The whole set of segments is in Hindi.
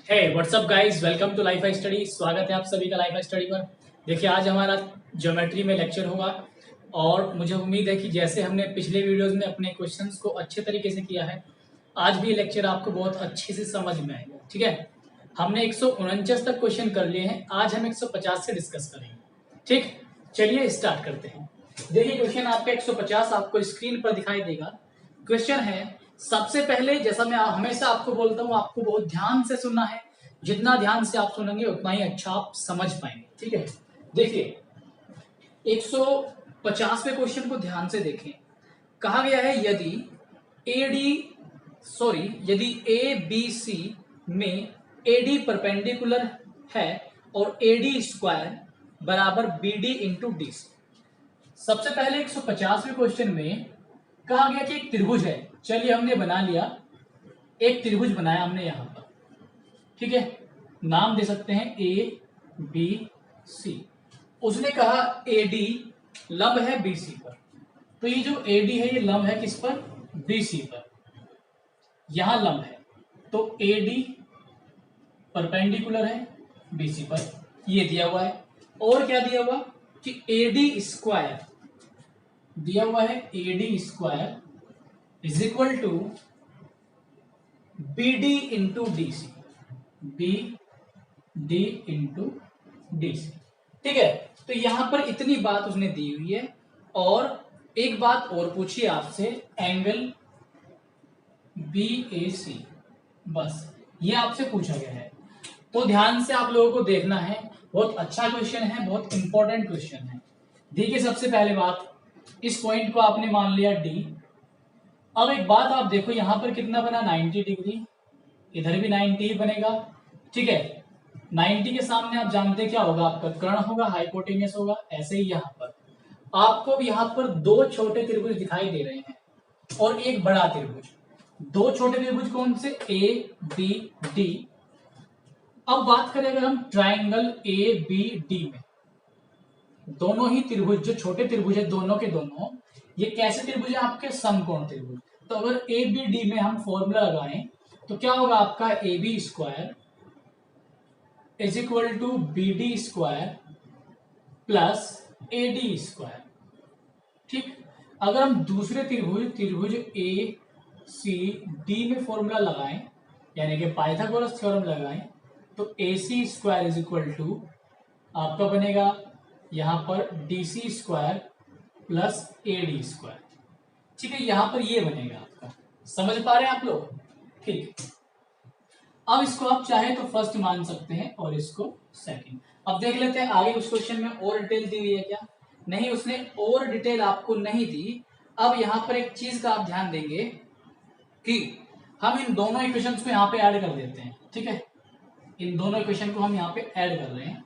Hey what's up guys, welcome to life study. स्वागत है आप सभी का लाइफ स्टडी पर। देखिए, आज हमारा ज्योमेट्री में लेक्चर होगा और मुझे उम्मीद है कि जैसे हमने पिछले वीडियोस में अपने क्वेश्चंस को अच्छे तरीके से किया है, आज भी ये लेक्चर आपको बहुत अच्छे से समझ में आएगा। ठीक है, हमने 149 तक क्वेश्चन कर लिए हैं, आज हम 150 से डिस्कस करेंगे। ठीक, चलिए स्टार्ट करते हैं। देखिए, क्वेश्चन आपका 150 आपको स्क्रीन पर दिखाई देगा। क्वेश्चन है, सबसे पहले जैसा मैं हमेशा आपको बोलता हूं, आपको बहुत ध्यान से सुनना है। जितना ध्यान से आप सुनेंगे उतना ही अच्छा आप समझ पाएंगे। ठीक है, देखिए 150वें क्वेश्चन को ध्यान से देखें। कहा गया है यदि ए बी सी में एडी परपेंडिकुलर है और एडी स्क्वायर बराबर B D into D C. सबसे पहले 150वें क्वेश्चन में कहा गया कि एक त्रिभुज है। चलिए, हमने बना लिया, एक त्रिभुज बनाया हमने यहां पर। ठीक है, नाम दे सकते हैं ए बी सी। उसने कहा एडी लंब है बीसी पर, तो ये जो एडी है ये लंब है किस पर? बीसी पर। यहां लंब है तो एडी परपेंडिकुलर है बीसी पर, ये दिया हुआ है। और क्या दिया हुआ कि एडी स्क्वायर दिया हुआ है, A D square is equal to B D into D C, B D into D C. ठीक है, तो यहां पर इतनी बात उसने दी हुई है। और एक बात और पूछिए आपसे, एंगल बी ए सी, बस ये आपसे पूछा गया है। तो ध्यान से आप लोगों को देखना है, बहुत अच्छा क्वेश्चन है, बहुत इंपॉर्टेंट क्वेश्चन है। देखिए, सबसे पहले बात, इस पॉइंट को आपने मान लिया डी। अब एक बात आप देखो, यहां पर कितना बना? 90 डिग्री, इधर भी 90 बनेगा। ठीक है, 90 के सामने आप जानते क्या होगा? आपका कर्ण होगा, हाइपोटेन्यूस होगा। ऐसे ही यहां पर आपको यहां पर दो छोटे त्रिभुज दिखाई दे रहे हैं और एक बड़ा त्रिभुज। दो छोटे त्रिभुज कौन से? A B D. अब बात करें अगर हम ट्राइंगल ए बी डी में, दोनों ही त्रिभुज जो छोटे त्रिभुज है, दोनों के दोनों ये कैसे त्रिभुज है? आपके समकोण त्रिभुज। तो अगर ए बी डी में हम फॉर्मूला लगाएं तो क्या होगा? आपका A B square is equal to B D square plus A D square. ठीक, अगर हम दूसरे त्रिभुज ए सी डी में फॉर्मूला लगाएं, यानी कि पाइथागोरस थ्योरम लगाएं, तो A C square is equal to आपका बनेगा यहां पर D C square plus A D square. ठीक है, यहां पर ये बनेगा आपका। समझ पा रहे हैं आप लोग? ठीक, अब इसको आप चाहे तो फर्स्ट मान सकते हैं और इसको सेकंड। अब देख लेते हैं आगे उस क्वेश्चन में और डिटेल दी हुई है क्या? नहीं, उसने और डिटेल आपको नहीं दी। अब यहां पर एक चीज का आप ध्यान देंगे कि हम इन दोनों इक्वेशंस को यहां पे ऐड कर देते हैं। ठीक है, इन दोनों इक्वेशन को हम यहां पे ऐड कर रहे हैं,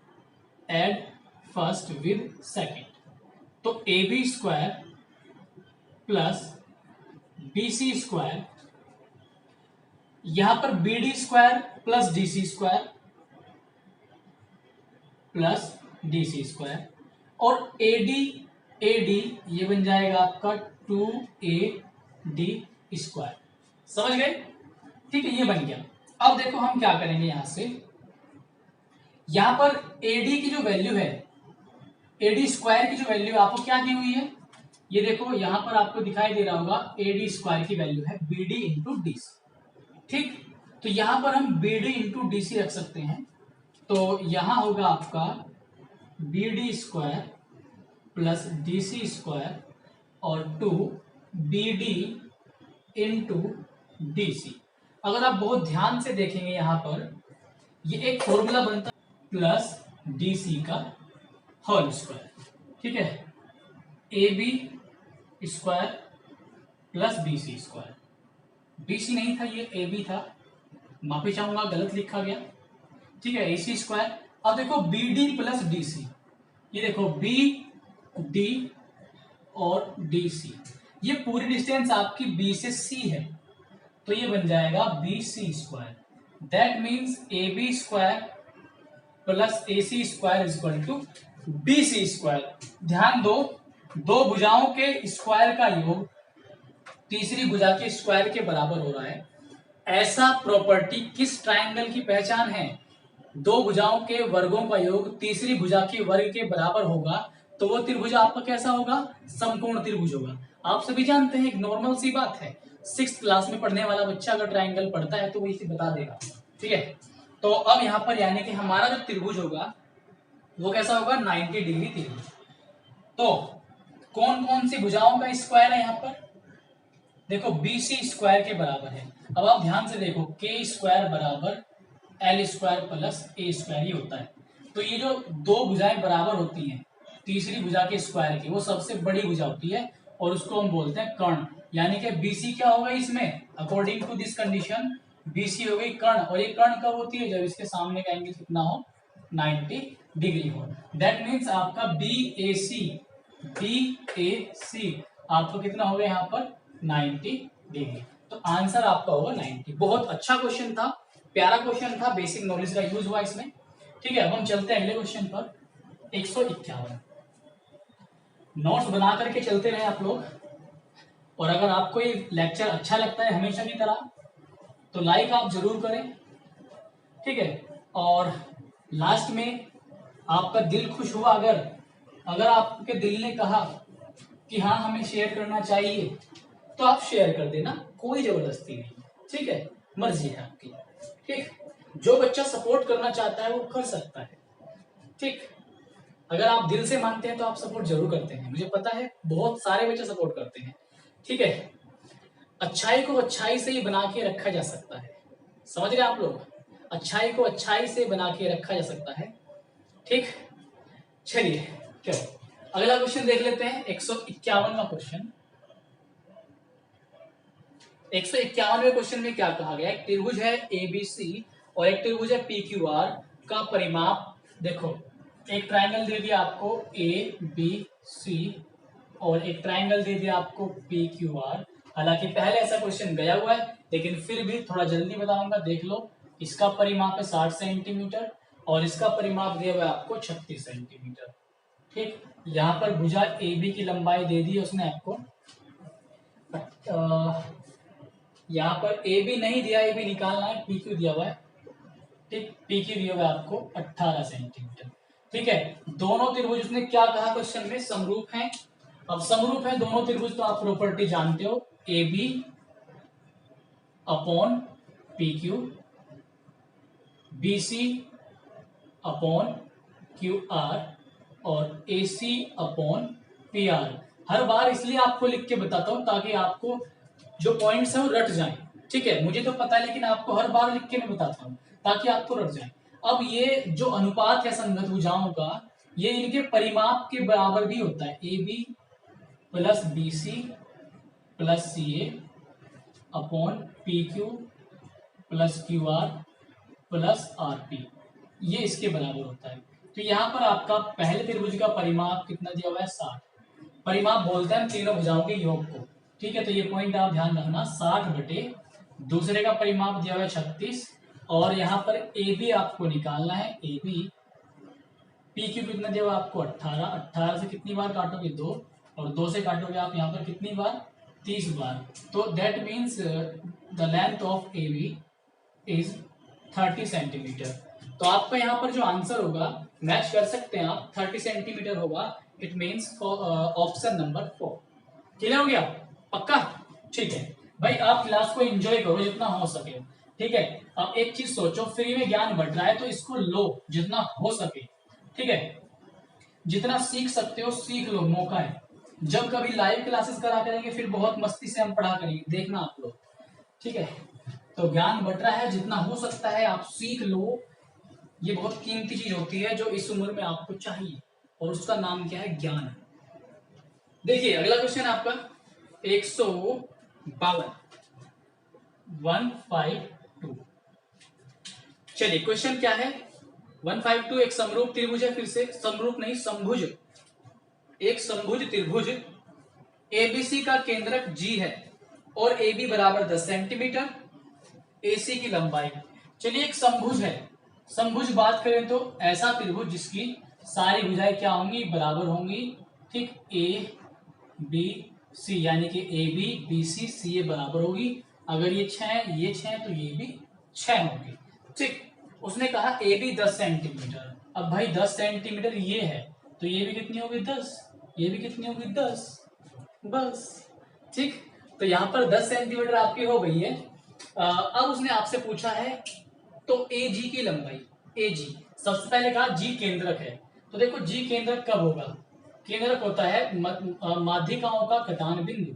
ऐड फर्स्ट विद सेकंड। तो A B square plus B C square, यहां पर B D square plus D C square plus D C square, और ए डी ये बन जाएगा आपका 2AD स्क्वायर। समझ गए? ठीक है, ये बन गया। अब देखो हम क्या करेंगे, यहां से यहां पर AD की जो वैल्यू है, AD स्क्वायर की जो वैल्यू आपको क्या दी हुई है? ये देखो, यहां पर आपको दिखाई दे रहा होगा AD स्क्वायर की वैल्यू है BD इंटू डी सी। ठीक, तो यहां पर हम BD इंटू डी सी रख सकते हैं। तो यहां होगा आपका BD square plus D C square और 2BD इंटू डी सी। अगर आप बहुत ध्यान से देखेंगे यहां पर ये एक फॉर्मूला बनता है प्लस डी सी का होल स्क्वायर। ठीक है, A B square plus B C square. B C नहीं था, ये ए बी था, माफी चाहूंगा गलत लिखा गया। ठीक है, ए सी स्क्वायर। अब देखो B D plus D C, ये देखो बी डी और डी सी, ये पूरी डिस्टेंस आपकी बी से सी है, तो ये बन जाएगा B C square. That means A B square plus A C square is equal to B C square. ध्यान दो, दो भुजाओं के स्क्वायर का योग तीसरी भुजा के स्क्वायर के बराबर हो रहा है। ऐसा प्रॉपर्टी किस ट्रायंगल की पहचान है? दो भुजाओं के वर्गों का योग तीसरी भुजा के वर्ग के बराबर होगा तो वो त्रिभुज आपका कैसा होगा? समकोण त्रिभुज होगा। आप सभी जानते हैं, एक नॉर्मल सी बात है, 6th क्लास में पढ़ने वाला बच्चा अगर ट्रायंगल पढ़ता है तो वो इसे बता देगा। ठीक है, तो अब यहाँ पर यानी कि हमारा जो त्रिभुज होगा वो कैसा होगा? 90 डिग्री त्रिभुज। तो कौन कौन सी भुजाओं का स्क्वायर है यहाँ पर? देखो BC स्क्वायर के बराबर है। अब आप ध्यान से देखो, के स्क्वायर बराबर एल स्क्वायर प्लस ए स्क्वायर ही होता है। तो ये जो दो भुजाएं बराबर होती हैं तीसरी भुजा के स्क्वायर की, वो सबसे बड़ी भुजा होती है और उसको हम बोलते हैं कर्ण। यानी कि BC क्या होगा इसमें? According to this condition BC हो गई कर्ण। और ये कर्ण कब होती है? जब इसके सामने का एंगल कितना हो? 90 डिग्री हो। दैट मीन्स आपका BAC आपको कितना हो गया यहाँ पर? 90 डिग्री। तो आंसर आपका होगा 90। बहुत अच्छा क्वेश्चन था, प्यारा क्वेश्चन था, बेसिक नॉलेज का यूज हुआ इसमें। ठीक है, अब हम चलते हैं अगले क्वेश्चन पर। 151 नोट्स बना करके चलते रहे आप लोग। और अगर आपको ये लेक्चर अच्छा लगता है हमेशा की तरह तो लाइक आप जरूर करें। ठीक है, और लास्ट में आपका दिल खुश हुआ अगर आपके दिल ने कहा कि हाँ हमें शेयर करना चाहिए तो आप शेयर कर देना, कोई जबरदस्ती नहीं। ठीक है, मर्जी है आपकी। ठीक, जो बच्चा सपोर्ट करना चाहता है वो कर सकता है। ठीक, अगर आप दिल से मानते हैं तो आप सपोर्ट जरूर करते हैं, मुझे पता है बहुत सारे बच्चे सपोर्ट करते हैं। ठीक है, अच्छाई को अच्छाई से ही बना के रखा जा सकता है, समझ रहे आप लोग? अच्छाई को अच्छाई से बना के रखा जा सकता है। ठीक, चलिए चलो अगला क्वेश्चन देख लेते हैं। 151वां क्वेश्चन। 151वें क्वेश्चन में क्या कहा गया? एक त्रिभुज है ABC और एक त्रिभुज है PQR का परिमाप। देखो, एक ट्रायंगल दे दिया आपको ABC और एक ट्रायंगल दे दिया आपको PQR। हालांकि पहले ऐसा क्वेश्चन गया हुआ है लेकिन फिर भी थोड़ा जल्दी बताऊंगा, देख लो। इसका परिमाप है 60 सेंटीमीटर और इसका परिमाप दिया हुआ है आपको 36 सेंटीमीटर। ठीक, यहाँ पर भुजा AB की लंबाई दे दी है उसने आपको। यहाँ पर AB नहीं दिया, AB निकालना है, PQ दिया हुआ है। ठीक, PQ दिया हुआ है आपको 18 सेंटीमीटर। ठीक है, दोनों त्रिभुज उसने क्या कहा क्वेश्चन में? समरूप हैं। अब समरूप है दोनों त्रिभुज तो आप प्रॉपर्टी जानते हो, AB upon PQ, BC upon QR और AC अपॉन PR। हर बार इसलिए आपको लिख के बताता हूं ताकि आपको जो पॉइंट्स है वो रट जाएं। ठीक है, मुझे तो पता है लेकिन आपको हर बार लिख के मैं बताता हूं ताकि आपको रट जाए। अब ये जो अनुपात है संगत भुजाओं का, ये इनके परिमाप के बराबर भी होता है। AB plus BC plus CA upon PQ plus QR plus RP, ये इसके बराबर होता है। तो यहाँ पर आपका पहले त्रिभुज का परिमाप कितना दिया हुआ है? 60। परिमाप बोलते हैं तीनों भुजाओं के योग को। ठीक है, तो ये पॉइंट आप ध्यान रखना, 60 बटे दूसरे का परिमाप दिया हुआ है 36 और यहाँ पर AB आपको निकालना है। AB PQ कितना दिया हुआ आपको? 18। 18 से कितनी बार काटोगे? 2 और 2 से काटोगे आप यहाँ पर कितनी बार? 30 बार। तो that means the length of AB is 30 centimetre. तो आपका यहाँ पर जो आंसर होगा मैच कर सकते हैं आप, 30 सेंटीमीटर होगा। It means option number 4। Clear हो गया? पक्का? ठीक है भाई, आप क्लास को एंजॉय करो जितना हो सके। ठीक है, अब एक चीज सोचो, फ्री में ज्ञान बढ़ रहा है तो इसको लो जितना हो सके। ठीक है, जितना सीख सकते हो सीख लो, मौका है। जब कभी लाइव क्लासेस करा करेंगे फिर बहुत मस्ती से हम पढ़ा करेंगे, देखना आप लोग। ठीक है, तो ज्ञान बढ़ रहा है, जितना हो सकता है आप सीख लो। ये बहुत कीमती चीज होती है जो इस उम्र में आपको चाहिए और उसका नाम क्या है? ज्ञान। देखिए अगला क्वेश्चन आपका 152। चलिए क्वेश्चन क्या है? 152 एक समरूप त्रिभुज है, फिर से समरूप नहीं समभुज, एक समभुज त्रिभुज ABC का केंद्रक G है और AB बराबर 10 सेंटीमीटर, AC की लंबाई। चलिए एक समभुज है, समभुज बात करें तो ऐसा त्रिभुज जिसकी सारी भुजाएं क्या होंगी? बराबर होंगी। ठीक, A B C यानी कि AB BC CA बराबर होगी। अगर ये 6 है, ये 6 है, तो ये भी 6 होंगे। ठीक, उसने कहा ए बी 10 सेंटीमीटर। अब भाई 10 सेंटीमीटर ये है, तो ये भी कितनी होगी 10, ये भी कितनी होगी 10, बस। ठीक, तो यहाँ पर 10 सेंटीमीटर आपकी हो गई है। अब उसने आपसे पूछा है तो ए जी की लंबाई, ए जी सबसे पहले कहा जी केंद्रक है, तो देखो जी केंद्रक कब होगा, केंद्रक होता है माध्यिकाओं का कटान बिंदु।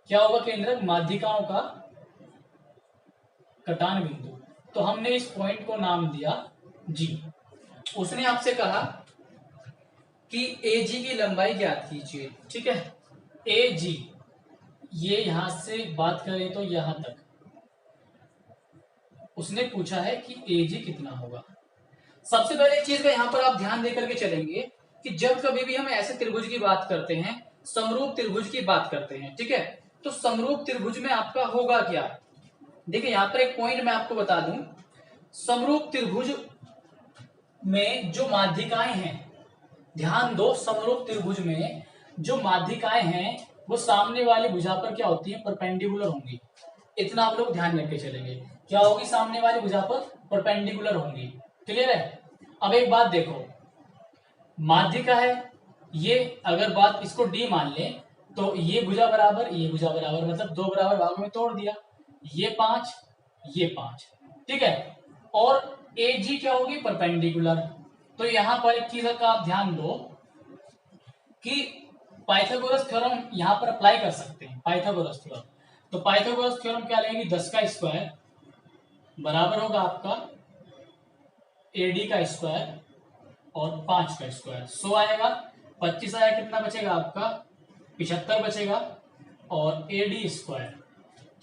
क्या होगा केंद्रक, माध्यिकाओं का कटान बिंदु। तो हमने इस पॉइंट को नाम दिया जी। उसने आपसे कहा कि ए जी की लंबाई ज्ञात कीजिए। ठीक है, ए जी ये यहां से बात करें तो यहां तक उसने पूछा है कि ए जी कितना होगा। सबसे पहले एक चीज का यहां पर आप ध्यान देकर के चलेंगे कि जब कभी भी हम ऐसे त्रिभुज की बात करते हैं, समरूप त्रिभुज की बात करते हैं, ठीक है, तो समरूप त्रिभुज में आपका होगा क्या। देखिए यहां पर एक पॉइंट मैं आपको बता दूं, समरूप त्रिभुज में जो माध्यिकाएं हैं, ध्यान दो, समरूप त्रिभुज में जो माध्यिकाएं हैं वो सामने वाली भुजा पर क्या होती है, परपेंडिकुलर होंगी। इतना आप लोग ध्यान रख के चलेंगे, क्या होगी, सामने वाली भुजा पर परपेंडिकुलर होंगी। क्लियर है। अब एक बात देखो, माध्यिका है ये, अगर बात इसको डी मान ले तो ये भुजा बराबर, ये भुजा बराबर, मतलब दो बराबर भागों में तोड़ दिया, ये 5, ये 5। ठीक है, और ए जी क्या होगी, परपेंडिकुलर। तो यहां पर एक चीज का आप ध्यान दो कि पाइथागोरस थ्योरम यहां पर अप्लाई कर सकते हैं, पाइथागोरस थ्योरम। तो पाइथागोरस थ्योरम क्या लेंगे, 10 का स्क्वायर बराबर होगा आपका एडी का स्क्वायर और 5 का स्क्वायर, 100 आएगा, 25 आएगा, कितना बचेगा आपका 75 बचेगा, और एडी स्क्वायर।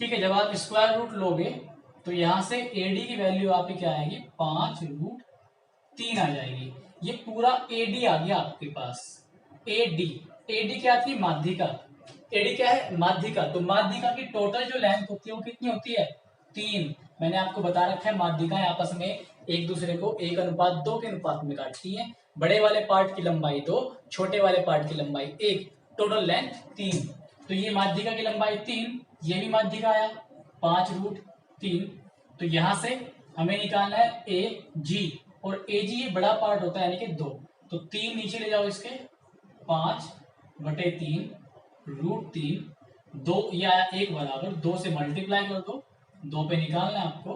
ठीक है, जब आप स्क्वायर रूट लोगे तो यहां से एडी की वैल्यू आपकी क्या आएगी, 5√3 आ जाएगी। ये पूरा एडी आ गया आपके पास, एडी। एडी क्या थी, माध्यिका। एडी क्या है, माध्यिका। तो माध्यिका की टोटल जो लेंथ होती है वो कितनी होती है, 3। मैंने आपको बता रखा है माध्यिकाएं आपस में एक दूसरे को 1:2 के अनुपात में काटती हैं। बड़े वाले पार्ट की लंबाई 2, छोटे वाले पार्ट की लंबाई 1, टोटल लेंथ 3। तो ये माध्यिका की लंबाई 3, ये भी माध्यिका आया 5√3। तो यहां से हमें निकालना है ए जी, और ए जी ये बड़ा पार्ट होता है यानी कि 2। तो 3 नीचे ले जाओ इसके, 5/3√3, 2 ये आया 1 बराबर, 2 से मल्टीप्लाई कर दो, 2 पे निकालना है आपको,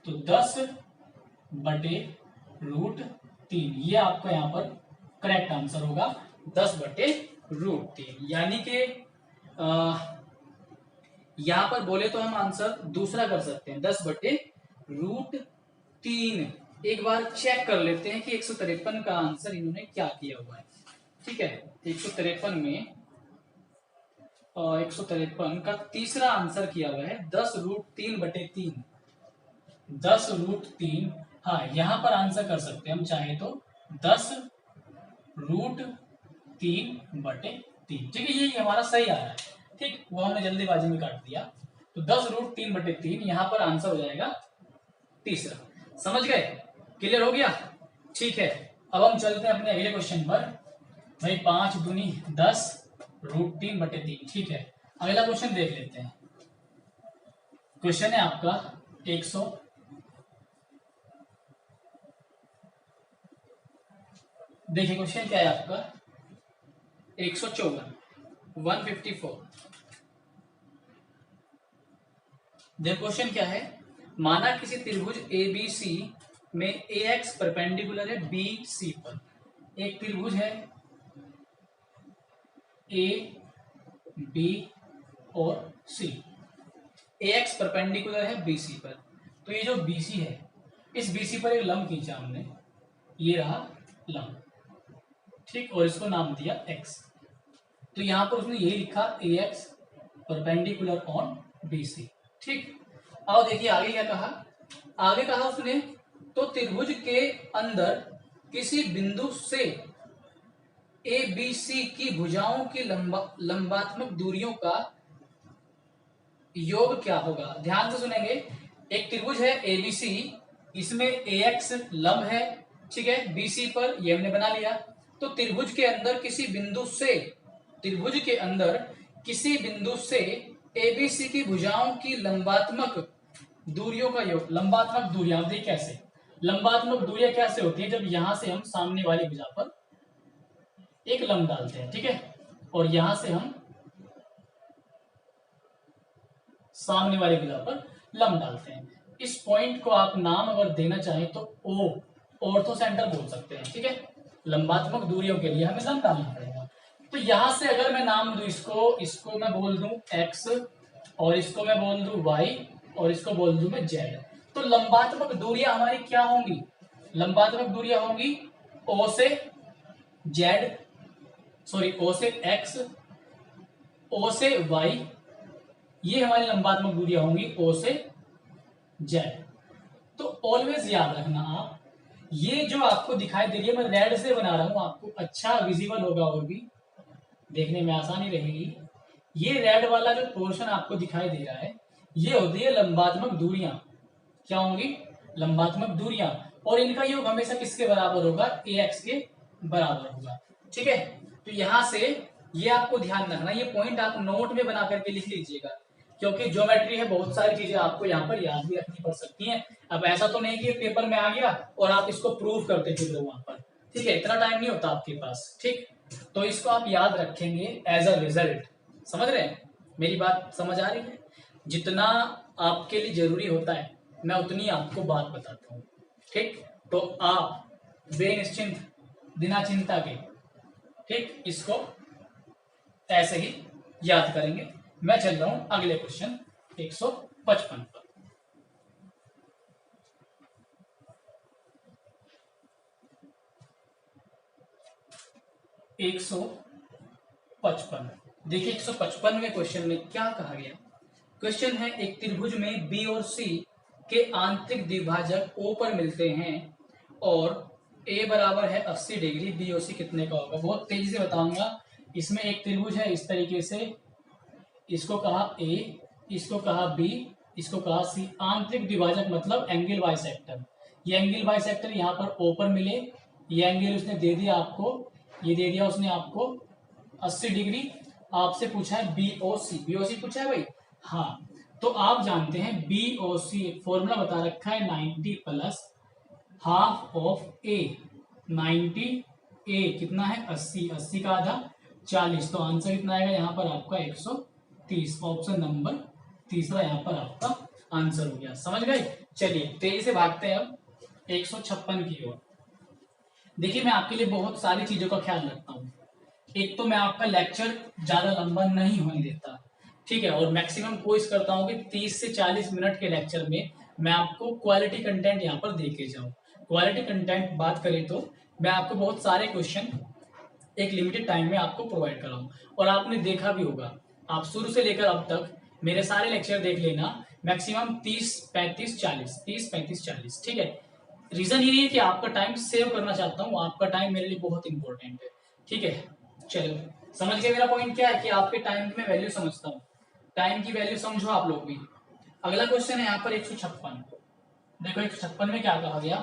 तो 10/√3। ये आपका यहाँ पर करेक्ट आंसर होगा, 10/√3। यानी कि यहां पर बोले तो हम आंसर दूसरा कर सकते हैं, 10/√3। एक बार चेक कर लेते हैं कि 153 का आंसर इन्होंने क्या किया हुआ है। ठीक है, 153 में 153 का तीसरा आंसर किया हुआ है 10√3/3, 10√3। हाँ, यहां पर आंसर कर सकते हैं हम चाहे तो 10√3/3। ठीक है, ये हमारा सही आ रहा है। ठीक, वो हमने जल्दीबाजी में काट दिया, तो 10√3/3 यहां पर आंसर हो जाएगा तीसरा। समझ गए, क्लियर हो गया। ठीक है, अब हम चलते हैं अपने अगले क्वेश्चन पर। भाई 5 दूनी 10√3/3। ठीक है, अगला क्वेश्चन देख लेते हैं। क्वेश्चन है आपका 100, देखिए क्वेश्चन क्या है आपका 154, 154। देखो क्वेश्चन क्या है, माना किसी त्रिभुज ABC में AX परपेंडिकुलर है BC पर। एक त्रिभुज है A, B और C, AX परपेंडिकुलर है BC पर। तो ये जो BC है, इस BC पर एक लंब खींचा हमने, ये रहा लंब, ठीक, और इसको नाम दिया X। तो यहां पर उसने यही लिखा AX परपेंडिकुलर ऑन BC। ठीक, अब देखिए आगे क्या कहा, आगे कहा उसने तो त्रिभुज के अंदर किसी बिंदु से ABC की भुजाओं की लंबात्मक दूरियों का योग क्या होगा। ध्यान से सुनेंगे, एक त्रिभुज है ABC, इसमें AX लंब है, ठीक है, BC पर, ये हमने बना लिया। तो त्रिभुज के अंदर किसी बिंदु से, त्रिभुज के अंदर किसी बिंदु से एबीसी की भुजाओं की लंबात्मक दूरियों का योग। लंबात्मक दूरियां देखिए कैसे, लंबात्मक दूरियां कैसे होती है, जब यहां से हम सामने वाली भुजा पर एक लंब डालते हैं, ठीक है, और यहां से हम सामने वाली भुजा पर लंब डालते हैं। इस पॉइंट को आप नाम अगर देना चाहें तो ओ ऑर्थो सेंटर बोल सकते हैं, ठीक है। लंबात्मक दूरियों के लिए हमें लंब डालना पड़ेगा। तो यहां से अगर मैं नाम दूं इसको, इसको मैं बोल दूं एक्स, और इसको मैं बोल दूं वाई, और इसको बोल दूं मैं जेड, तो लंबात्मक दूरियां हमारी क्या होंगी? लंबात्मक दूरियां होंगी ओ से जेड, सॉरी ओ से एक्स, ओ से वाई, ये हमारी लंबात्मक दूरियां होंगी ओ से जेड। तो ऑलवेज याद रखना आप, ये जो आपको दिखाई दे रही है, मैं रेड से बना रहा हूं, आपको अच्छा विजिबल होगा और भी देखने में आसानी रहेगी। ये रेड वाला जो पोर्शन आपको दिखाई दे रहा है, ये होती है लंबात्मक दूरियां। क्या होंगी? लंबात्मक दूरियां, और इनका योग हमेशा किसके बराबर होगा? ax के बराबर होगा, ठीक है। तो यहां से ये आपको ध्यान रखना, ये पॉइंट आप नोट में बना करके लिख लीजिएगा, क्योंकि ज्योमेट्री है, बहुत सारी चीजें आपको यहाँ पर याद भी रखनी पड़ सकती हैं। अब ऐसा तो नहीं कि पेपर में आ गया और आप इसको प्रूव करते फिर वहां पर, ठीक है, इतना टाइम नहीं होता आपके पास, ठीक। तो इसको आप याद रखेंगे एज अ रिजल्ट। समझ रहे हैं? मेरी बात समझ आ रही है? जितना आपके लिए जरूरी होता है मैं उतनी आपको बात बताता हूँ, ठीक। तो आप बेनिश्चिंत, बिना चिंता के, ठीक, इसको ऐसे ही याद करेंगे। मैं चल रहा हूं अगले क्वेश्चन 155 पर। 155 देखिए, 155वें क्वेश्चन में क्या कहा गया? क्वेश्चन है, एक त्रिभुज में बी और सी के आंतरिक द्विभाजक ओ पर मिलते हैं और ए बराबर है 80 डिग्री, बी और सी कितने का होगा? बहुत तेजी से बताऊंगा। इसमें एक त्रिभुज है इस तरीके से, इसको कहा ए, इसको कहा बी, इसको कहा सी। आंतरिक द्विभाजक मतलब एंगल बाइसेक्टर। ये एंगल बाइसेक्टर यहाँ पर ओ पर मिले, ये एंगल उसने दे दिया आपको, ये दे दिया उसने आपको 80 डिग्री। आपसे पूछा है बी ओ सी, बी ओ सी पूछा है भाई, हाँ। तो आप जानते हैं बी ओ सी, फॉर्मूला बता रखा है 90 प्लस हाफ ऑफ ए। 90 ए कितना है? 80, 80 का आधा 40, तो आंसर कितना आएगा यहाँ पर आपका 130। ऑप्शन नंबर तीसरा यहाँ पर आपका आंसर हो गया। समझ गए? चलिए तेजी से भागते हैं अब 156 की ओर। देखिए, मैं आपके लिए बहुत सारी चीजों का ख्याल रखता हूँ। एक तो मैं आपका लेक्चर ज्यादा लंबा नहीं होने देता, ठीक है, और मैक्सिमम कोशिश करता हूँ कि 30 से 40 मिनट के लेक्चर में मैं आपको क्वालिटी कंटेंट यहाँ पर दे के जाऊँ। क्वालिटी कंटेंट बात करें तो मैं आपको बहुत सारे क्वेश्चन एक लिमिटेड टाइम में आपको प्रोवाइड कराऊँ, और आपने देखा भी होगा, आप शुरू से लेकर अब तक मेरे सारे लेक्चर देख लेना, मैक्सिमम 30, 35, 40, 30, 35, 40, ठीक है। रीजन ये है कि आपका टाइम सेव करना चाहता हूँ, आपका टाइम मेरे लिए बहुत इंपॉर्टेंट है, ठीक है। चलो, समझ गए मेरा पॉइंट क्या है कि आपके टाइम की मैं वैल्यू समझता हूँ, टाइम की वैल्यू समझो आप लोग भी। अगला क्वेश्चन है यहाँ पर 156। देखो 156 में क्या कहा गया?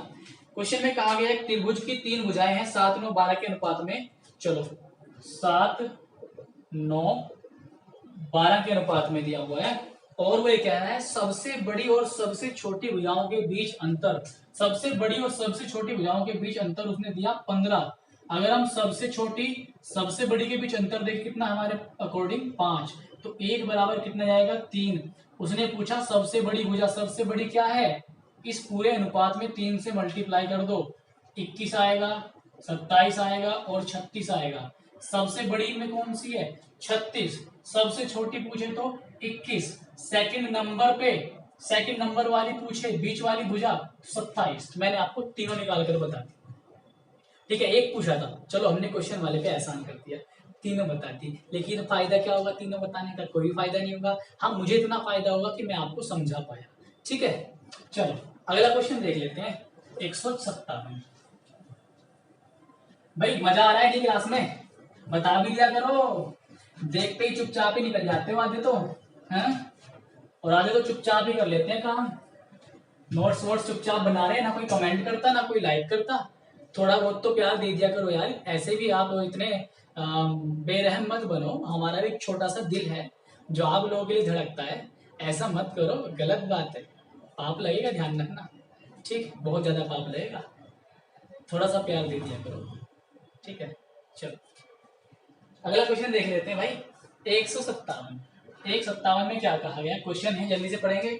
क्वेश्चन में कहा गया एक त्रिभुज की 3 भुजाएं हैं 7, 9, 12 के अनुपात में। चलो 7, 9, 12 के अनुपात में दिया हुआ है, और वो ये कह रहा है सबसे बड़ी और सबसे छोटी भुजाओं के बीच अंतर। सबसे बड़ी और सबसे छोटी भुजाओं के बीच अंतर उसने दिया 15। अगर हम सबसे छोटी सबसे बड़ी के बीच अंतर देखें कितना हमारे अकॉर्डिंग 5, तो 1 बराबर कितना जाएगा? 3। उसने पूछा सबसे बड़ी भुजा, सबसे बड़ी क्या है? इस पूरे अनुपात में 3 से मल्टीप्लाई कर दो, 21 आएगा, 27 आएगा और 36 आएगा। सबसे बड़ी में कौन सी है? 36। सबसे छोटी पूछे तो 21। सेकंड नंबर पे, सेकंड नंबर वाली पूछे बीच वाली भुजा 27। मैंने आपको तीनों निकाल कर बता दी, ठीक है। एक पूछा था, चलो हमने क्वेश्चन वाले पे आसान कर दिया, तीनों बता दी। लेकिन फायदा क्या होगा तीनों बताने का? कोई फायदा नहीं होगा। हाँ, मुझे इतना फायदा होगा कि मैं आपको समझा पाया, ठीक है। चलो अगला क्वेश्चन देख लेते हैं 157। भाई मजा आ रहा है क्लास में? बता भी दिया करो, देखते ही चुपचाप ही निकल जाते हो आधे तो, हैं? और आधे तो चुपचाप ही कर लेते हैं काम। नोट्स वोट्स चुपचाप बना रहे हैं, ना कोई कमेंट करता ना कोई लाइक करता। थोड़ा बहुत तो प्यार दे दिया करो यार, ऐसे भी आप इतने बेरहम मत बनो, हमारा भी एक छोटा सा दिल है, जो आप लोगों के लिए धड़कता है ऐसा मत करो, गलत बात है, पाप लगेगा, ध्यान रखना। ठीक, बहुत ज्यादा पाप लगेगा, थोड़ा सा प्यार दे दिया करो। ठीक है, चलो अगला क्वेश्चन देख लेते हैं भाई। 157 में क्या कहा गया क्वेश्चन है, जल्दी से पढ़ेंगे।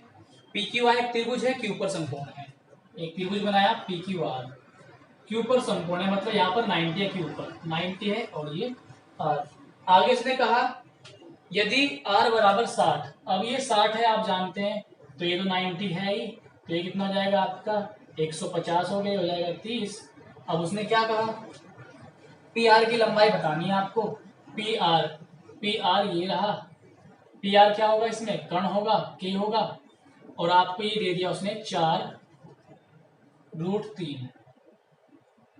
पी क्यू आर एक त्रिभुज है, क्यू पर समकोण है। एक त्रिभुज बनाया पी क्यू आर, क्यू पर समकोण है, मतलब यहाँ पर 90 है, क्यू पर 90 है और ये आर। आगे इसने कहा यदि आर बराबर 60, अब ये 60 है आप जानते हैं, तो ये तो 90 है ही, तो ये कितना हो जाएगा आपका 150 हो गया, हो जाएगा 30। अब उसने क्या कहा, पी आर की लंबाई बतानी है आपको। पी आर ये रहा, पी आर क्या होगा, इसमें कर्ण होगा, के होगा, और आपको ये दे दिया उसने 4√3।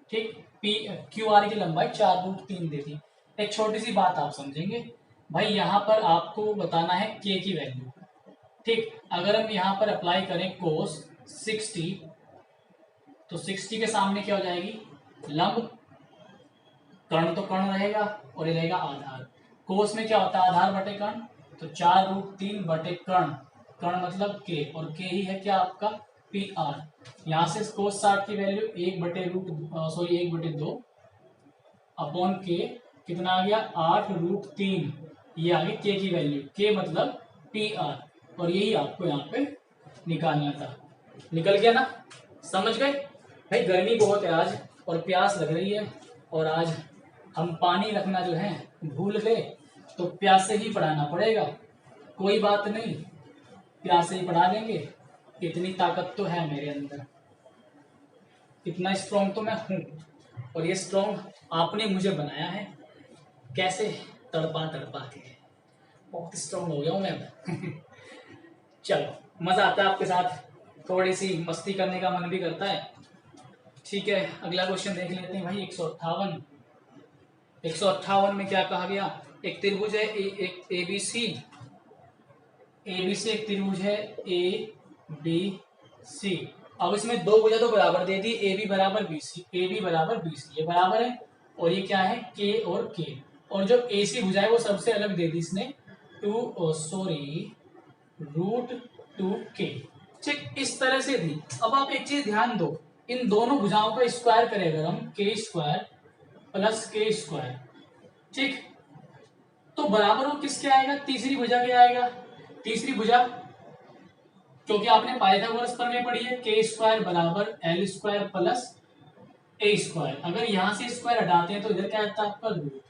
ठीक, पी क्यू आर की लंबाई 4√3 दे दी। एक छोटी सी बात आप समझेंगे भाई, यहाँ पर आपको बताना है के की वैल्यू। ठीक, अगर हम यहाँ पर अप्लाई करें कोस 60, तो 60 के सामने क्या हो जाएगी, लंब, कर्ण तो कर्ण रहेगा और ये रहेगा आधार। कोस में क्या होता है, आधार बटे कर्ण, तो 4√3 बटे कर्ण, कर्ण मतलब के, और के ही है क्या आपका पी आर। यहाँ से कोस 60 की वैल्यू 1/2 अपॉन के, कितना आ गया 8√3, ये आ गई के की वैल्यू, के मतलब पी आर, और यही आपको यहाँ पे निकालना था। निकल गया ना, समझ गए भाई। गर्मी बहुत है आज और प्यास लग रही है, और आज हम पानी रखना जो है भूल गए, तो प्यास से ही पढ़ाना पड़ेगा। कोई बात नहीं, प्यास से ही पढ़ा देंगे, इतनी ताकत तो है मेरे अंदर, इतना स्ट्रॉन्ग तो मैं हूँ, और ये स्ट्रॉन्ग आपने मुझे बनाया है। कैसे, तड़पा तड़पा के बहुत स्ट्रॉन्ग हो गया हूँ मैं। चलो मजा आता है आपके साथ, थोड़ी सी मस्ती करने का मन भी करता है। ठीक है, अगला क्वेश्चन देख लेते हैं भाई। 158 में क्या कहा गया, एक त्रिभुज है एक एबीसी, एक त्रिभुज है ए बी सी। अब इसमें दो भुजा तो बराबर दे दी, ए बी बराबर बी सी, ये बराबर है, और ये क्या है के और के, और जो ए सी भुजा है वो सबसे अलग दे दी इसने, √2k। ठीक, इस तरह से दी। अब आप एक चीज ध्यान दो, इन दोनों भुजाओं का स्क्वायर करें अगर हम, के स्क्वायर प्लस के स्क्वायर, ठीक, तो बराबर वो किसके आएगा, तीसरी भुजा के आएगा। तीसरी भुजा, क्योंकि आपने पाइथागोरस प्रमेय पढ़ी है, के स्क्वायर बराबर एल स्क्वायर प्लस ए स्क्वायर। अगर यहां से स्क्वायर हटाते हैं तो इधर क्या आता है आपका रूट,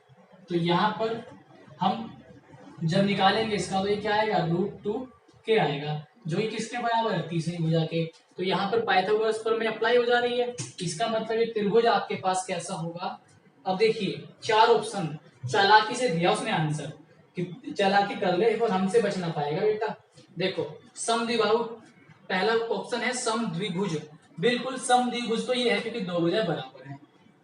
तो यहां पर हम जब निकालेंगे इसका, तो ये क्या आएगा √2k आएगा, जो कि किसके बराबर है, तीसरी भुजा के। तो यहाँ पर पाइथागोरस प्रमेय अप्लाई हो जा रही है। इसका मतलब ये त्रिभुज आपके पास कैसा होगा। अब देखिए 4 ऑप्शन, चालाकी से दिया उसने आंसर, कि चालाकी कर ले और हमसे बच ना पाएगा बेटा। देखो समद्विबाहु, पहला ऑप्शन है समद्विभुज, बिल्कुल समद्विभुज तो ये है क्योंकि दो भुजाएं बराबर हैं।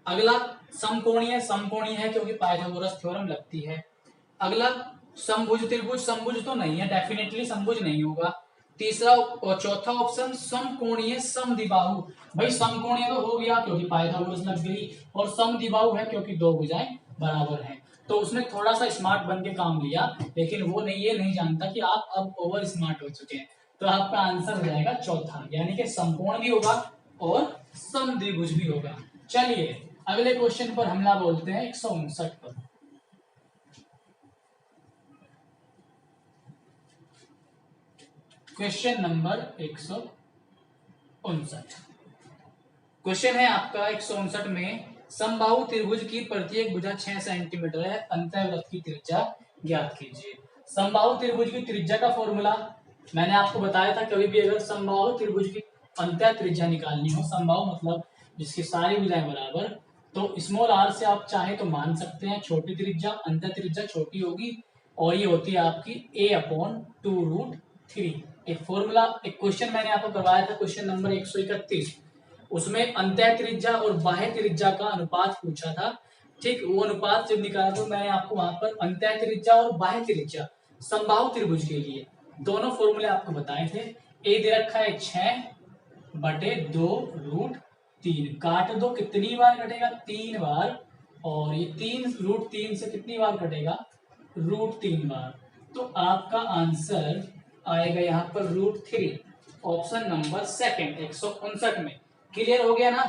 अगला समकोणीय, समकोणीय है क्योंकि पाइथागोरस थ्योरम लगती है। अगला समभुज त्रिभुज, समभुज तो नहीं है, डेफिनेटली समभुज नहीं होगा। तीसरा और चौथा ऑप्शन समकोणीय समद्विबाहु, भाई समकोणीय तो हो गया क्योंकि पाइथागोरस लग गई, और समद्विबाहु है क्योंकि दो भुजाएं बराबर हैं। तो उसने थोड़ा सा स्मार्ट बन के काम लिया, लेकिन वो नहीं, ये नहीं जानता कि आप अब ओवर स्मार्ट हो चुके हैं। तो आपका आंसर हो जाएगा चौथा, यानी कि समकोण भी होगा और समद्विभुज भी होगा। चलिए अगले क्वेश्चन पर हमला बोलते हैं 159 पर। क्वेश्चन नंबर 159, क्वेश्चन है आपका 159 में, समबाहु त्रिभुज की प्रत्येक भुजा 6 सेंटीमीटर है, अंतःवृत्त की त्रिज्या ज्ञात कीजिए। समबाहु त्रिभुज की त्रिज्या का फॉर्मूला मैंने आपको बताया था, कभी भी अगर समबाहु त्रिभुज की अंतः त्रिज्या निकालनी हो, समबाहु मतलब जिसकी सारी भुजाएं बराबर, तो स्मॉल r से आप चाहे तो मान सकते हैं छोटी त्रिज्या, अंतः त्रिज्या छोटी होगी, और ये होती है आपकी a/2√3। एक फॉर्मूला, एक क्वेश्चन मैंने आपको करवाया था, क्वेश्चन नंबर 131, उसमें अंतः त्रिज्या और बाह्य त्रिज्या का अनुपात पूछा था। ठीक, वो अनुपात जब निकाला तो मैंने आपको वहां पर अंतः त्रिज्या और बाह्य त्रिज्या समबाहु त्रिभुज के लिए दोनों फॉर्मूले आपको बताए थे। ए दे रखा है 6/2√3, काट दो, कितनी बार कटेगा, 3 बार, और ये 3 √3 से कितनी बार कटेगा, √3 बार। तो आपका आंसर आएगा यहाँ पर √3, ऑप्शन नंबर सेकंड 159 में। क्लियर हो गया ना?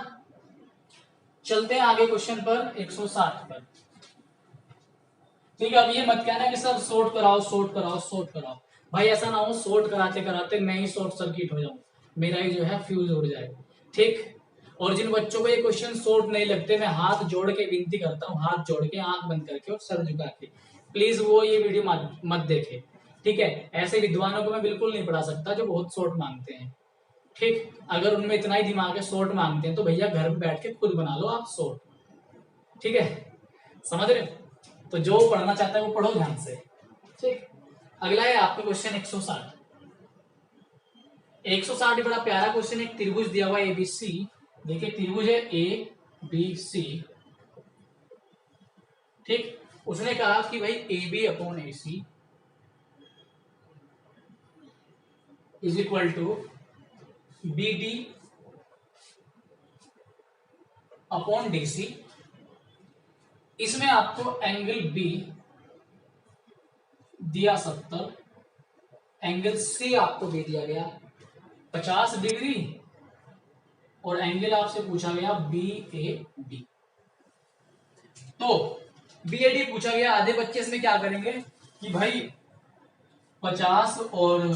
चलते हैं आगे क्वेश्चन पर 160 पर। ठीक है, अब ये मत कहना कि सब शॉर्ट कराओ शॉर्ट कराओ शॉर्ट कराओ। भाई ऐसा ना हो शॉर्ट कराते कराते मैं ही शॉर्ट सर्किट हो जाऊं, मेरा ही जो है फ्यूज उड़ जाए। ठीक, और जिन बच्चों को ये क्वेश्चन शॉर्ट नहीं लगते, मैं हाथ जोड़ के विनती करता हूँ, हाथ जोड़ के आंख बंद करके और सर झुका के, प्लीज वो ये वीडियो मत देखे। ठीक है, ऐसे विद्वानों को मैं बिल्कुल नहीं पढ़ा सकता जो बहुत शॉर्ट मांगते हैं। ठीक, अगर उनमें इतना ही दिमाग है शॉर्ट मांगते हैं तो भैया घर में बैठ के खुद बना लो आप शॉर्ट। ठीक है, समझ रहे हो? तो जो पढ़ना चाहता है वो पढ़ो ध्यान से। ठीक, अगला है आपका क्वेश्चन 160। 160 बड़ा प्यारा क्वेश्चन, एक त्रिभुज दिया हुआ एबीसी। देखिए त्रिभुज है ए बी सी। ठीक, उसने कहा कि भाई A B upon A C is equal to B D upon D C. इसमें आपको एंगल बी दिया 70, एंगल सी आपको दे दिया गया 50 डिग्री, और एंगल आपसे पूछा गया बी ए डी। तो बी ए डी पूछा गया, आधे बच्चे इसमें क्या करेंगे कि भाई 50 और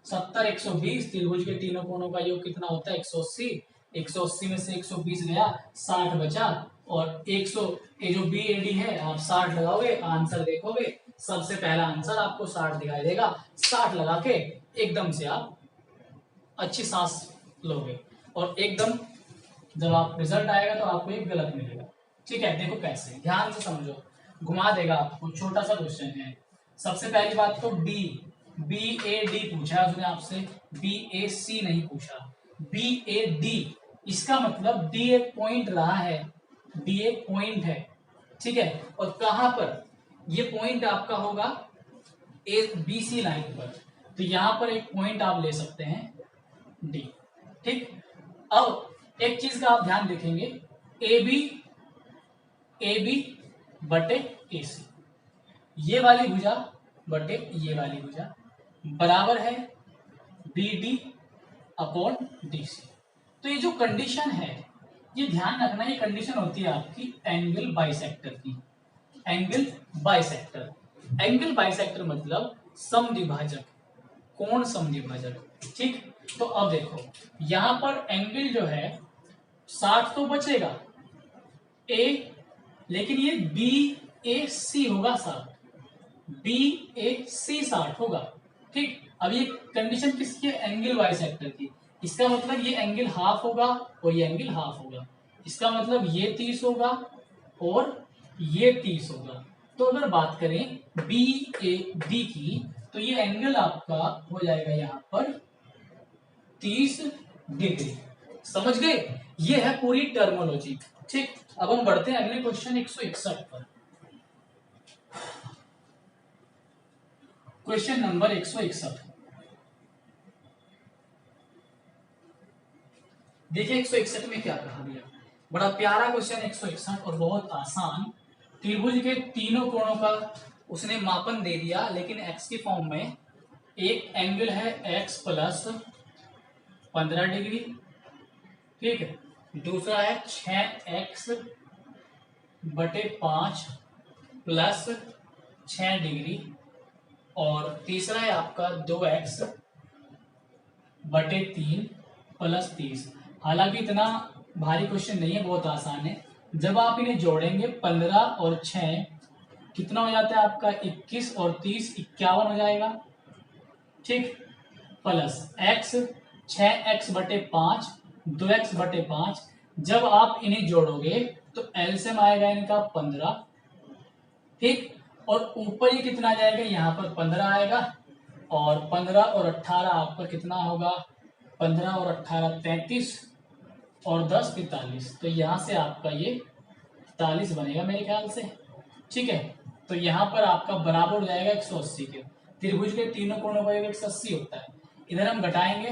70 120, त्रिभुज के तीनों कोणों का योग कितना होता है 180, 180 में से 120 गया 60 बचा, और 100 ये जो बी ए डी है आप 60 लगाओगे, आंसर देखोगे सबसे पहला आंसर आपको 60 दिखाई देगा। 60 लगा के एकदम से आप अच्छी सांस लोगे, और एकदम जब आप रिजल्ट आएगा तो आपको एक गलत मिलेगा। ठीक है, देखो कैसे, ध्यान से समझो, घुमा देगा आपको, छोटा सा क्वेश्चन है। सबसे पहली बात तो बी ए डी पूछा उसने आपसे, बी ए सी नहीं पूछा, बी ए डी। इसका मतलब डी एक पॉइंट रहा है, डी एक पॉइंट है। ठीक है, और कहां पर ये पॉइंट आपका होगा ए बी सी लाइन पर, तो यहां पर एक पॉइंट आप ले सकते हैं डी। ठीक, अब एक चीज का आप ध्यान देखेंगे, ए बी बटे ए सी, ये वाली भुजा बटे ये वाली भुजा बराबर है B D upon D C. तो ये जो कंडीशन है, ये ध्यान रखना, ये कंडीशन होती है आपकी एंगल बाइसेक्टर की। एंगल बाइसेक्टर, एंगल बाइसेक्टर मतलब समद्विभाजक, कोण समद्विभाजक। ठीक, तो अब देखो यहां पर एंगल जो है 60 तो बचेगा ए, लेकिन ये बी ए सी होगा 60, बी ए सी 60 होगा। ठीक, अब ये कंडीशन किसकी है, एंगल बाइसेक्टर की। इसका मतलब ये एंगल हाफ होगा और ये एंगल हाफ होगा, इसका मतलब ये 30 होगा और ये 30 होगा। तो अगर बात करें बी ए डी की, तो ये एंगल आपका हो जाएगा यहां पर 30 डिग्री। समझ गए? ये है पूरी टर्मोलॉजी। ठीक, अब हम बढ़ते हैं अगले क्वेश्चन 161 पर। क्वेश्चन नंबर 161, देखिए 161 में क्या कहा गया, बड़ा प्यारा क्वेश्चन 161 और बहुत आसान। त्रिभुज के तीनों कोणों का उसने मापन दे दिया, लेकिन एक्स की फॉर्म में। एक एंगल है एक्स प्लस 15 डिग्री, ठीक है, दूसरा है 6x बटे 5 प्लस 6 डिग्री, और तीसरा है आपका 2x बटे 3 प्लस 30। हालांकि इतना भारी क्वेश्चन नहीं है, बहुत आसान है। जब आप इन्हें जोड़ेंगे 15 और 6 कितना हो जाता है आपका 21, और 30 51 हो जाएगा। ठीक, प्लस x 6x बटे 5 2x बटे 5। जब आप इन्हें जोड़ोगे तो एलसीएम आएगा इनका 15। ठीक, और ऊपर ये कितना आ जाएगा, यहाँ पर 15 आएगा, और 15 और 18 आपका कितना होगा, 15 और 18 33, और 10 45। तो यहाँ से आपका ये 40 बनेगा मेरे ख्याल से। ठीक है, तो यहाँ पर आपका बराबर हो जाएगा 180 के। त्रिभुज के तीनों कोणों का योग 180 होता है। इधर हम घटाएंगे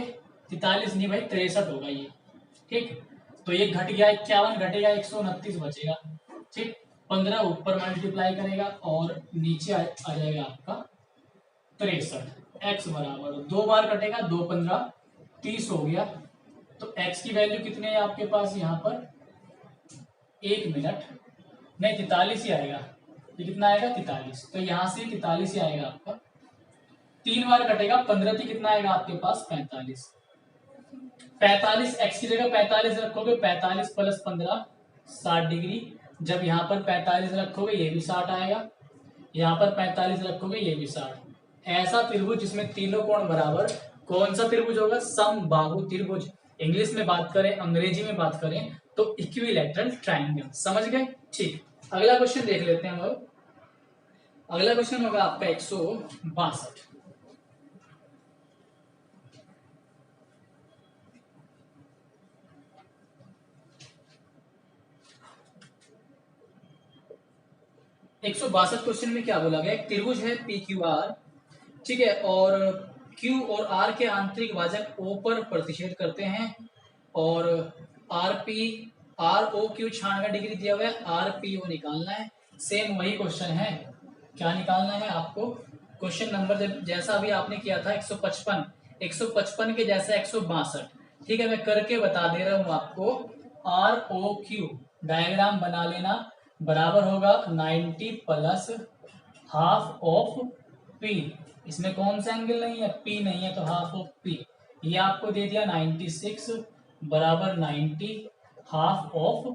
43 नहीं भाई 63 होगा ये। ठीक, तो ये घट गया 51, घटेगा 129 बचेगा। ठीक, 15 ऊपर मल्टीप्लाई करेगा और नीचे आ जाएगा आपका 63। एक्स बराबर 2 बार कटेगा, 2 15 30 हो गया। तो एक्स की वैल्यू कितनी है आपके पास यहाँ पर, 1 मिनट नहीं 43 ही आएगा। ये कितना आएगा 43, तो यहाँ से 43 ही आएगा आपका। 3 बार कटेगा, 15 थी, कितना आएगा आपके पास 45। 45 एक्स की जगह 45 रखोगे, 45 प्लस 15 60 डिग्री। जब यहाँ पर 45 रखोगे ये भी 60 आएगा, यहाँ पर 45 रखोगे ये भी 60। ऐसा त्रिभुज जिसमें तीनों कोण बराबर, कौन सा त्रिभुज होगा, समबाहु त्रिभुज। इंग्लिश में बात करें, अंग्रेजी में बात करें तो इक्विलैटरल ट्रायंगल। समझ गए? ठीक, अगला क्वेश्चन देख लेते हैं हम लोग। अगला क्वेश्चन होगा आपका 162। एक 162 क्वेश्चन में क्या बोला गया, एक त्रिभुज है पी क्यू आर, ठीक है, और क्यू और आर के आंतरिक भाजक ओ पर प्रतिच्छेद करते हैं, और R P R O Q 96 degree दिया हुआ है, आर पी ओ निकालना है। सेम वही क्वेश्चन है, क्या निकालना है आपको, क्वेश्चन नंबर जैसा अभी आपने किया था 155 के जैसा 162। ठीक है, मैं करके बता दे रहा हूं आपको। आर ओ क्यू डायग्राम बना लेना, बराबर होगा 90 प्लस हाफ ऑफ पी। इसमें कौन सा एंगल नहीं है, पी नहीं है, तो हाफ ऑफ पी। ये आपको दे दिया 96 बराबर 90 हाफ ऑफ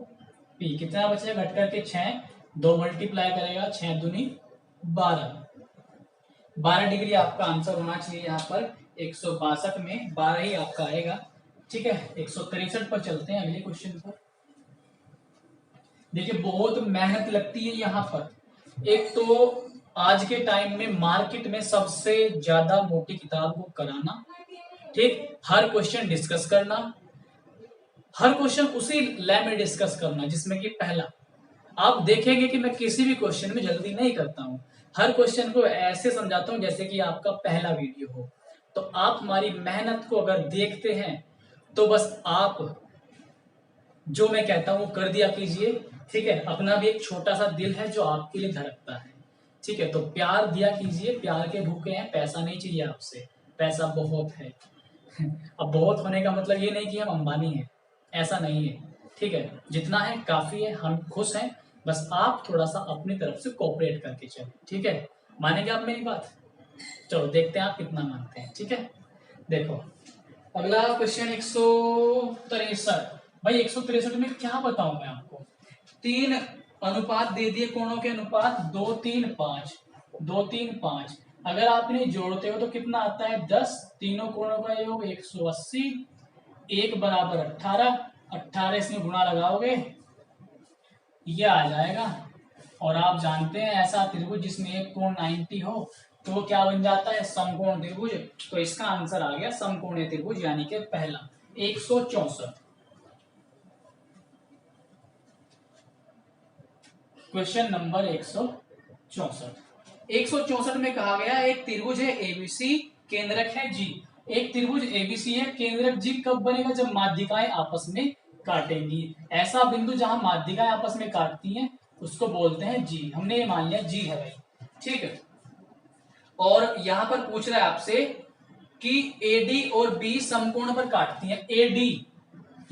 पी। कितना बचेगा, घट करके 6, 2 मल्टीप्लाई करेगा, 6 दूनी 12 डिग्री आपका आंसर होना चाहिए। यहाँ पर 162 में 12 ही आपका आएगा। ठीक है, 163 पर चलते हैं, अगले क्वेश्चन पर। देखिए बहुत मेहनत लगती है यहाँ पर। एक तो आज के टाइम में मार्केट में सबसे ज्यादा मोटी किताब को कराना, ठीक, हर क्वेश्चन डिस्कस करना, हर क्वेश्चन उसी लैब में डिस्कस करना जिसमें कि पहला, आप देखेंगे कि मैं किसी भी क्वेश्चन में जल्दी नहीं करता हूं, हर क्वेश्चन को ऐसे समझाता हूं जैसे कि आपका पहला वीडियो हो। तो आप हमारी मेहनत को अगर देखते हैं तो बस आप जो मैं कहता हूं वो कर दिया कीजिए। ठीक है, अपना भी एक छोटा सा दिल है जो आपके लिए धड़कता है। ठीक है, तो प्यार दिया कीजिए, प्यार के भूखे हैं, पैसा नहीं चाहिए आपसे, पैसा बहुत है। अब बहुत होने का मतलब ये नहीं कि हम अंबानी हैं, ऐसा नहीं है। ठीक है, जितना है काफी है, हम खुश हैं, बस आप थोड़ा सा अपनी तरफ से कोऑपरेट करके चलो। ठीक है, मानेंगे आप मेरी बात? चलो देखते हैं आप कितना मानते हैं। ठीक है, देखो अगला क्वेश्चन 163। भाई 163 में क्या बताऊं मैं आपको, 3 अनुपात दे दिए, कोणों के अनुपात 2 3 5, 2 3 5। अगर आप इन्हें जोड़ते हो तो कितना आता है 10, तीनों कोणों का योग 180, 1 बराबर 18, 18 इसमें गुणा लगाओगे ये आ जाएगा। और आप जानते हैं ऐसा त्रिभुज जिसमें एक कोण 90 हो तो वो क्या बन जाता है, समकोण त्रिभुज। तो इसका आंसर आ गया समकोणीय त्रिभुज, यानी कि पहला 164। क्वेश्चन नंबर 164 में कहा गया एक त्रिभुज है एबीसी, केंद्रक है जी। एक त्रिभुज एबीसी है, केंद्रक जी कब बनेगा, जब माध्यिकाएं आपस में काटेंगी। ऐसा बिंदु जहां माध्यिकाएं आपस में काटती हैं उसको बोलते हैं जी। हमने ये मान लिया जी है भाई। ठीक है, और यहां पर पूछ रहा है आपसे कि एडी और बी समकोण पर काटती हैं। एडी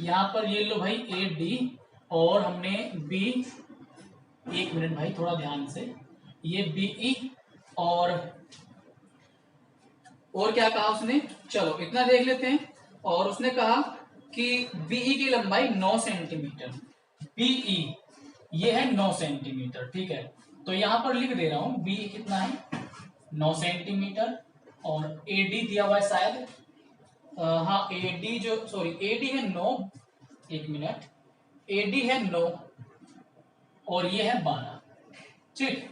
यहां पर ये लो भाई एडी, और हमने बी, एक मिनट भाई थोड़ा ध्यान से, ये बीई, और क्या कहा उसने, चलो इतना देख लेते हैं। और उसने कहा कि बीई की लंबाई 9 सेंटीमीटर, बीई ये है 9 सेंटीमीटर। ठीक है, तो यहां पर लिख दे रहा हूं बीई कितना है 9 सेंटीमीटर, और एडी दिया हुआ है शायद, हाँ एडी जो, सॉरी एडी है 9, एक मिनट, एडी है 9 और ये है 12। ठीक,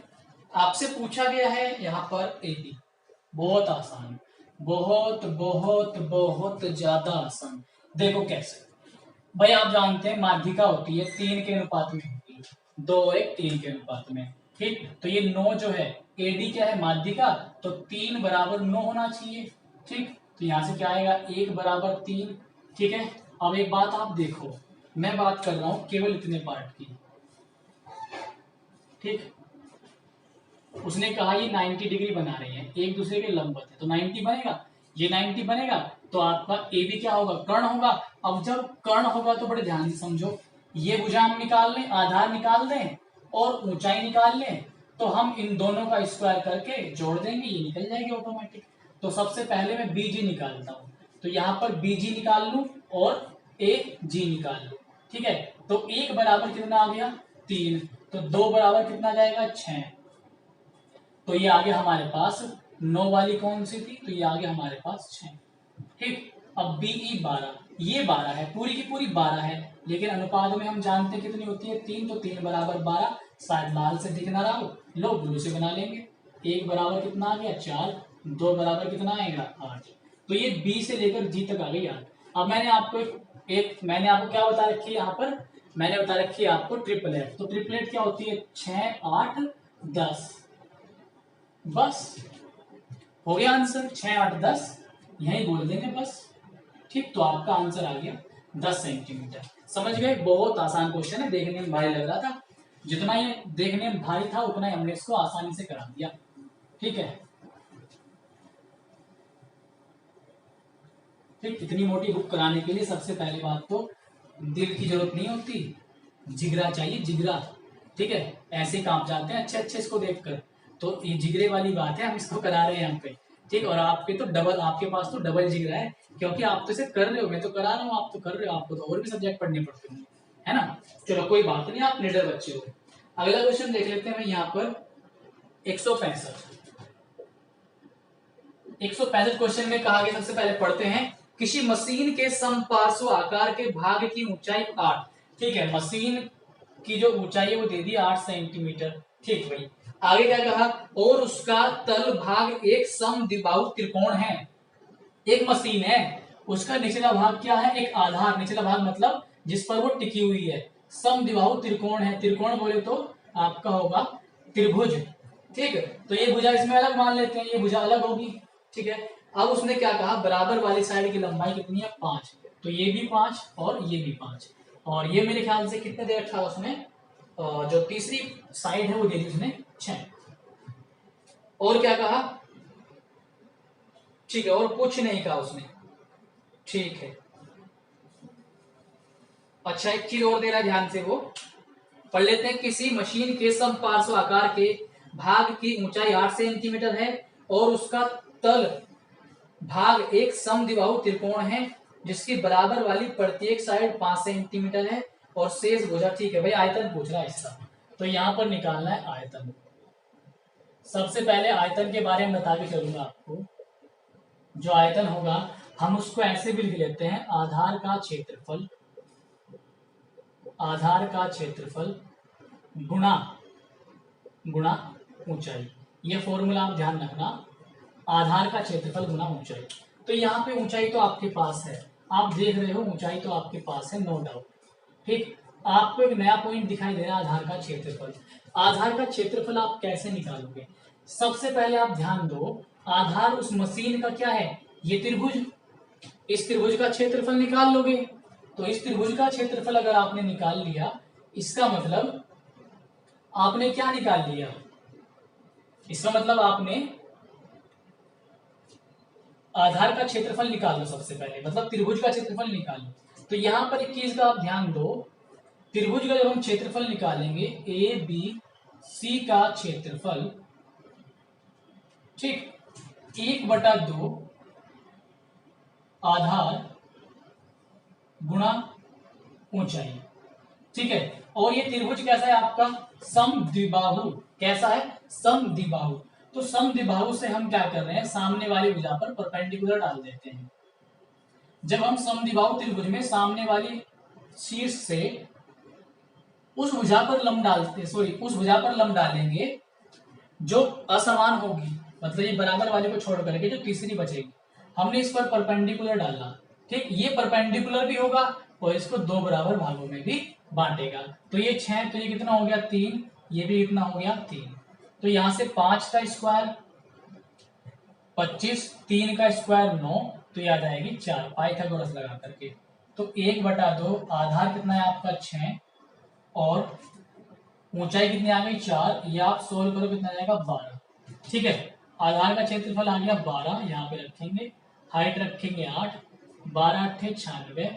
आपसे पूछा गया है यहाँ पर एडी, बहुत आसान, बहुत बहुत बहुत ज्यादा आसान। देखो कैसे, भाई आप जानते हैं माध्यिका होती है 3 के अनुपात में होती है, 2 और 1 3 के अनुपात में। ठीक, तो ये 9 जो है एडी क्या है माध्यिका, तो 3 बराबर 9 होना चाहिए। ठीक, तो यहां से क्या आएगा 1 बराबर 3। ठीक है, अब एक बात आप देखो, मैं बात कर रहा हूं केवल इतने पार्ट की। ठीक, उसने कहा ये 90 डिग्री बना रहे हैं, एक दूसरे के लंबवत है, तो 90 बनेगा, ये 90 बनेगा, तो आपका ए बी क्या होगा, कर्ण होगा। अब जब कर्ण होगा तो बड़े ध्यान से समझो, ये भुजा हम निकाल लें, आधार निकाल दें और ऊंचाई निकाल लें, तो हम इन दोनों का स्क्वायर करके जोड़ देंगे, ये निकल जाएगी ऑटोमेटिक। तो सबसे पहले मैं बीजी निकालता हूं, तो यहां पर बीजी निकाल लूं और ए जी निकाल लूं, ठीक है। तो एक बराबर कितना आ गया, 3, तो 2 बराबर कितना जाएगा, 6, तो ये आ गया हमारे पास 9 वाली कौन सी थी, तो ये आ गया हमारे पास 6, ठीक। अब बीई 12, ये 12 है, पूरी की पूरी 12 है, लेकिन अनुपात में हम जानते हैं कितनी होती है, 3, तो 3 बराबर 12, शायद लाल से दिख ना रहा हो, लो ब्लू से बना लेंगे। 1 बराबर कितना आ गया, 4, 2 बराबर कितना आएगा, 8, तो ये बी से लेकर जी तक आ गई 8। अब मैंने आपको मैंने आपको क्या बता रखी है यहाँ पर, मैंने बता रखी है आपको ट्रिपलेट, तो ट्रिपलेट क्या होती है, 6, 8, 10, बस हो गया आंसर, 6, 8, 10 यही बोल देंगे बस, ठीक। तो आपका आंसर आ गया 10 सेंटीमीटर। समझ गए, बहुत आसान क्वेश्चन है, देखने में भारी लग रहा था, जितना ये देखने में भारी था उतना ही हमने इसको आसानी से करा दिया, ठीक है। ठीक, इतनी मोटी बुक कराने के लिए सबसे पहली बात तो दिल की जरूरत नहीं होती, जिगरा चाहिए, जिगरा, ठीक है। ऐसे कांप जाते हैं अच्छे अच्छे इसको देखकर, तो ये जिगरे वाली बात है, हम इसको करा रहे हैं यहाँ पे, ठीक। और आपके पास तो डबल जिगरा है, क्योंकि आप तो इसे कर रहे हो, मैं तो करा रहा हूँ, आप तो कर रहे हो, आपको तो और भी सब्जेक्ट पढ़ने पड़ते होंगे, है ना। चलो कोई बात नहीं, आप निडर बच्चे हो। अगला क्वेश्चन देख लेते हैं यहाँ पर 165 क्वेश्चन में कहा गया, सबसे पहले पढ़ते हैं, किसी मशीन के समपार्श्व आकार के भाग की ऊंचाई 8, ठीक है। मशीन की जो ऊंचाई है वो दे दी 8 सेंटीमीटर, ठीक भाई। आगे क्या कहा, और उसका तल भाग एक समद्विबाहु त्रिकोण है। एक मशीन है, उसका निचला भाग क्या है, एक आधार, निचला भाग मतलब जिस पर वो टिकी हुई है, समद्विबाहु त्रिकोण है, त्रिकोण बोले तो आपका होगा त्रिभुज, ठीक है। तो ये भुजा इसमें अलग मान लेते हैं, ये भुजा अलग होगी, ठीक है। अब उसने क्या कहा, बराबर वाली साइड की लंबाई कितनी है, 5, तो ये भी 5 और ये भी 5, और ये मेरे ख्याल से कितने दे रखा उसने, जो तीसरी साइड है वो दे दी उसने 6। और क्या कहा, ठीक है, और कुछ नहीं कहा उसने, ठीक है। अच्छा एक चीज और दे रहा है, ध्यान से वो पढ़ लेते हैं, किसी मशीन के समपार्श्व आकार के भाग की ऊंचाई 8 सेंटीमीटर है और उसका तल भाग एक समद्विबाहु त्रिकोण है जिसकी बराबर वाली प्रत्येक साइड 5 सेंटीमीटर है और शेष भुजा, ठीक है भाई, आयतन पूछ रहा है इसका, तो यहां पर निकालना है आयतन। सबसे पहले आयतन के बारे में बता के चलूंगा आपको, जो आयतन होगा हम उसको ऐसे भी लिख लेते हैं, आधार का क्षेत्रफल, आधार का क्षेत्रफल गुणा गुणा ऊंचाई, ये फॉर्मूला आप ध्यान रखना, आधार का क्षेत्रफल गुणा ऊंचाई। तो यहाँ पे ऊंचाई तो आपके पास है, आप देख रहे हो ऊंचाई तो आपके पास है, नो डाउट, ठीक। आपको एक नया पॉइंट दिखाई दे रहा है, आधार का क्षेत्रफल। आधार का क्षेत्रफल आप कैसे निकालोगे, सबसे पहले आप ध्यान दो, आधार उस मशीन का क्या है, ये त्रिभुज, इस त्रिभुज का क्षेत्रफल निकाल लोगे, तो इस त्रिभुज का क्षेत्रफल अगर आपने निकाल लिया, इसका मतलब आपने क्या निकाल लिया, इसका मतलब आपने आधार का क्षेत्रफल निकाल लो सबसे पहले, मतलब त्रिभुज का क्षेत्रफल निकालो। तो यहां पर एक चीज का आप ध्यान दो, त्रिभुज का जब हम क्षेत्रफल निकालेंगे, ए बी सी का क्षेत्रफल, ठीक, 1/2 आधार गुणा ऊंचाई, ठीक है। और ये त्रिभुज कैसा है आपका, समद्विबाहु, कैसा है, समद्विबाहु। तो समद्विबाहु से हम क्या कर रहे हैं, सामने वाली भुजा पर परपेंडिकुलर डाल देते हैं। जब हम समद्विबाहु त्रिभुज में सामने वाली शीर्ष से उस भुजा पर लंब डालते, सॉरी उस भुजा पर लंब डालेंगे जो असमान होगी, मतलब ये बराबर वाले को छोड़ करके जो तीसरी बचेगी, हमने इस पर परपेंडिकुलर डाला, ठीक। ये परपेंडिकुलर भी होगा और इसको 2 बराबर भागों में भी बांटेगा, तो ये 6, तो ये कितना हो गया 3, ये भी कितना हो गया 3, तो यहां से 5 का स्क्वायर 25, 3 का स्क्वायर 9, तो याद आएगी 4, पाइथागोरस लगा करके। तो 1/2 आधार कितना है आपका 6 और ऊंचाई कितनी आ गई 4, ये आप सोल्व करो कितना आ जाएगा 12। ठीक है, आधार का क्षेत्रफल आ गया 12, यहाँ पे रखेंगे, हाइट रखेंगे 8, 12 8 96,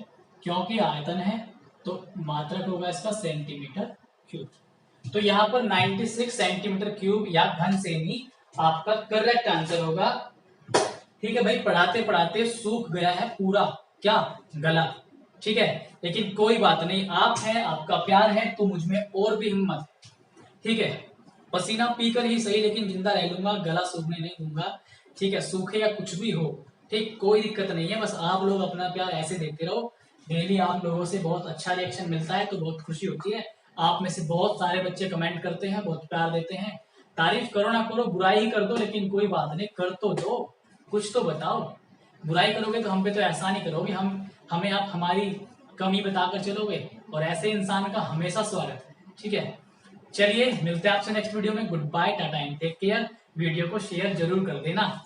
क्योंकि आयतन है तो मात्रक होगा इसका सेंटीमीटर क्यूब। तो यहाँ पर 96 सेंटीमीटर क्यूब या घन सेमी आपका करेक्ट आंसर होगा। ठीक है भाई, पढ़ाते पढ़ाते सूख गया है पूरा क्या गला। ठीक है, लेकिन कोई बात नहीं, आप हैं, आपका प्यार है तो मुझ में और भी हिम्मत। ठीक है, पसीना पीकर ही सही लेकिन जिंदा रह लूंगा, गला सूखने नहीं दूंगा। ठीक है, सूखे या कुछ भी हो, ठीक, कोई दिक्कत नहीं है, बस आप लोग अपना प्यार ऐसे देते रहो। डेली आप लोगों से बहुत अच्छा रिएक्शन मिलता है तो बहुत खुशी होती है। आप में से बहुत सारे बच्चे कमेंट करते हैं, बहुत प्यार देते हैं। तारीफ करो ना करो, बुराई ही कर दो, लेकिन कोई बात नहीं, कर तो दो, कुछ तो बताओ। बुराई करोगे तो हम पे तो एहसान ही करोगे, हमें आप हमारी कमी बताकर चलोगे, और ऐसे इंसान का हमेशा स्वागत है। ठीक है, चलिए मिलते हैं आपसे नेक्स्ट वीडियो में। Good bye, tata and take care. Video को शेयर जरूर कर देना।